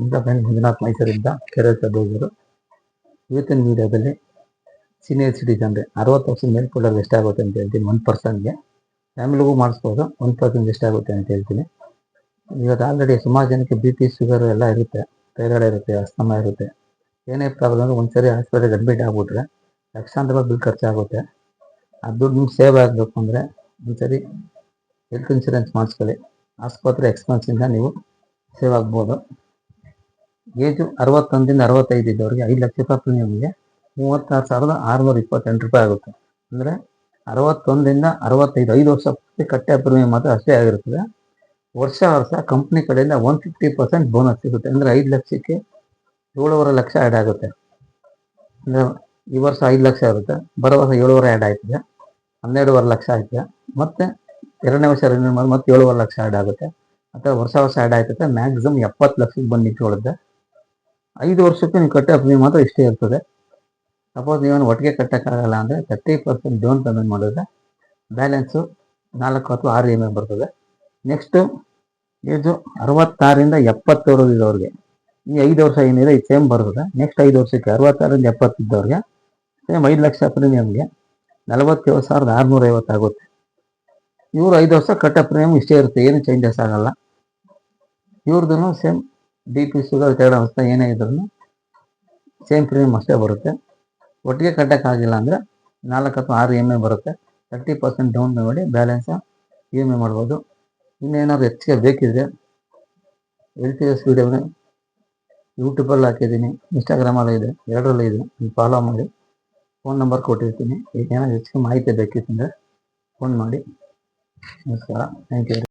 ಈಗ ಫ್ರೆಂಡ್ ಮಂಜುನಾಥ್ ಮೈಸೂರಿಂದ ಕೆರೆ ಸದೋಜರು. ಇವತ್ತಿನ ವೀಡಿಯೋದಲ್ಲಿ ಸೀನಿಯರ್ ಸಿಟಿಜನ್ರೆ 60 ವರ್ಷದ ಮೇಲ್ಪಟ್ಟವ್ರಿಗೆ ಎಷ್ಟಾಗುತ್ತೆ ಅಂತ ಹೇಳ್ತೀನಿ. 1%ಗೆ ಫ್ಯಾಮಿಲಿಗೂ ಮಾಡಿಸ್ಬೋದು. 1% ಎಷ್ಟಾಗುತ್ತೆ ಅಂತ ಹೇಳ್ತೀನಿ. ಇವತ್ತು ಆಲ್ರೆಡಿ ಸುಮಾರು ಜನಕ್ಕೆ ಬಿ ಪಿ ಶುಗರ್ ಎಲ್ಲ ಇರುತ್ತೆ, ಥೈರಾಯ್ಡ್ ಇರುತ್ತೆ, ಅಸ್ತಮ ಇರುತ್ತೆ. ಏನೇ ಪ್ರಾಬ್ಲಮ್ ಅಂದರೆ ಒಂದ್ಸರಿ ಹಾಸ್ಪಿಟಲ್ಗೆ ಅಡ್ಮಿಟ್ ಆಗಿಬಿಟ್ರೆ ಲಕ್ಷಾಂತರ ರೂಪಾಯಿ ಬಿಲ್ ಖರ್ಚಾಗುತ್ತೆ. ಆ ದುಡ್ಡು ನಿಮ್ಗೆ ಸೇವ್ ಆಗಬೇಕು ಅಂದರೆ ಒಂದ್ಸರಿ ಹೆಲ್ತ್ ಇನ್ಶೂರೆನ್ಸ್ ಮಾಡಿಸ್ಕೊಳ್ಳಿ. ಆಸ್ಪತ್ರೆ ಎಕ್ಸ್ಪೆನ್ಸಿಂದ ನೀವು ಸೇವ್ ಆಗ್ಬೋದು. ಏಜು 61ರಿಂದ 65 ಇದ್ದವ್ರಿಗೆ 5 ಲಕ್ಷ ರೂಪಾಯಿ ಪ್ರೀಮಿಯಮ್ಗೆ 36,628 ರೂಪಾಯಿ ಆಗುತ್ತೆ. ಅಂದರೆ 61ರಿಂದ 65 5 ವರ್ಷ ಕಟ್ಟೆ ಪ್ರೀಮಿಯಮ್ ಮಾತ್ರ ಅಷ್ಟೇ ಆಗಿರ್ತದೆ. ವರ್ಷ ಕಂಪ್ನಿ ಕಡೆಯಿಂದ 150% ಬೋನಸ್ ಸಿಗುತ್ತೆ. ಅಂದರೆ 5 ಲಕ್ಷಕ್ಕೆ 7.5 ಲಕ್ಷ ಆ್ಯಡ್ ಆಗುತ್ತೆ. ಅಂದರೆ ಈ ವರ್ಷ 5 ಲಕ್ಷ ಇರುತ್ತೆ, ಬರೋ ವರ್ಷ 7.5 ಆ್ಯಡ್ ಆಯ್ತದೆ, 12.5 ಲಕ್ಷ ಆಯ್ತದೆ. ಮತ್ತು 2ನೇ ವರ್ಷ ರಿನ್ಯೂ ಮಾಡಿ ಮತ್ತೆ 7.5 ಲಕ್ಷ ಆ್ಯಡ್ ಆಗುತ್ತೆ. ಅಥವಾ ವರ್ಷ ಆ್ಯಡ್ ಆಯ್ತದೆ. ಮ್ಯಾಕ್ಸಿಮಮ್ 70 ಲಕ್ಷಕ್ಕೆ ಬಂದು ನಿಂತ್ಕೊಳ್ಳುತ್ತೆ. 5 ವರ್ಷಕ್ಕೆ ನೀವು ಕಟ್ಟೋ ಪ್ರೀಮಿಯಮ್ ಮಾತ್ರ ಇಷ್ಟೇ ಇರ್ತದೆ. ಸಪೋಸ್ ನೀವೇನು ಒಟ್ಟಿಗೆ ಕಟ್ಟೋಕ್ಕಾಗಲ್ಲ ಅಂದರೆ 30% ಡೌನ್ ಪೇಮೆಂಟ್ ಮಾಡಿದ್ರೆ ಬ್ಯಾಲೆನ್ಸು 4 ಅಥವಾ 6 EMI ಬರ್ತದೆ. ನೆಕ್ಸ್ಟು ಏಜು 66ರಿಂದ 70 ಇದ್ದವ್ರಿಗೆ ಈ 5 ವರ್ಷ ಏನಿದೆ ಇದು ಸೇಮ್ ಬರ್ತದೆ. ನೆಕ್ಸ್ಟ್ 5 ವರ್ಷಕ್ಕೆ 66ರಿಂದ 70 ಇದ್ದವ್ರಿಗೆ ಸೇಮ್ 5 ಲಕ್ಷ ಪ್ರೀಮಿಯಮ್ಗೆ 47,650 ಆಗುತ್ತೆ. ಇವರು 5 ವರ್ಷ ಕಟ್ಟೋ ಪ್ರೀಮಿಯಮ್ ಇಷ್ಟೇ ಇರುತ್ತೆ, ಏನು ಚೇಂಜಸ್ ಆಗಲ್ಲ. ಇವ್ರದ್ದು same B P sugar thyroid ಅವಸ್ಥೆ ಏನೇ ಇದ್ರೂ ಸೇಮ್ ಪ್ರೀಮಿಯಮ್ ಅಷ್ಟೇ ಬರುತ್ತೆ. ಒಟ್ಟಿಗೆ ಕಟ್ಟೋಕ್ಕಾಗಿಲ್ಲ ಅಂದರೆ 4 ಅಥವಾ 6 EMI ಬರುತ್ತೆ. 30% ಡೌನ್ ಮಾಡಿ ಬ್ಯಾಲೆನ್ಸ EMI ಮಾಡ್ಬೋದು. ಇನ್ನೇನಾದ್ರು ಹೆಚ್ಚಿಗೆ ಬೇಕಿದ್ರೆ LTS ವೀಡಿಯೋನ ಯೂಟ್ಯೂಬಲ್ಲಿ ಹಾಕಿದ್ದೀನಿ, ಇನ್ಸ್ಟಾಗ್ರಾಮಲ್ಲಿ ಇದೆ, ಎರಡರಲ್ಲೂ ಇದೆ. ಫಾಲೋ ಮಾಡಿ. ಫೋನ್ ನಂಬರ್ ಕೊಟ್ಟಿರ್ತೀನಿ. ಈಗ ಏನಾದ್ರು ಹೆಚ್ಚಿಗೆ ಮಾಹಿತಿ ಬೇಕಿತ್ತಂದರೆ ಫೋನ್ ಮಾಡಿ. ನಮಸ್ಕಾರ, ಥ್ಯಾಂಕ್ ಯು.